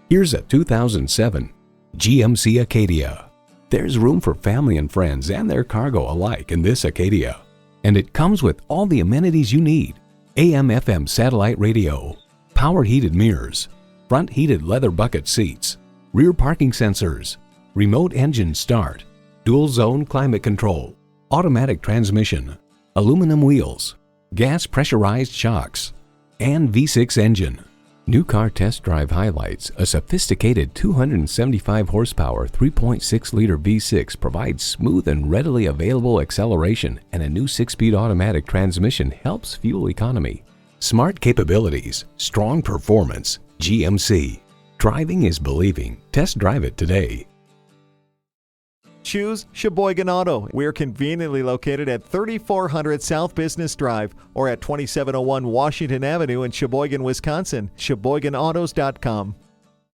Here's a 2007 GMC Acadia. There's room for family and friends and their cargo alike in this Acadia. And it comes with all the amenities you need. AM/FM satellite radio, power heated mirrors, front heated leather bucket seats, rear parking sensors, remote engine start, dual zone climate control, automatic transmission, aluminum wheels, gas pressurized shocks, and V6 engine. New car test drive highlights a sophisticated 275 horsepower 3.6-liter V6 provides smooth and readily available acceleration, and a new 6-speed automatic transmission helps fuel economy. Smart capabilities, strong performance, GMC. Driving is believing. Test drive it today. Choose Sheboygan Auto. We're conveniently located at 3400 South Business Drive or at 2701 Washington Avenue in Sheboygan, Wisconsin. SheboyganAutos.com.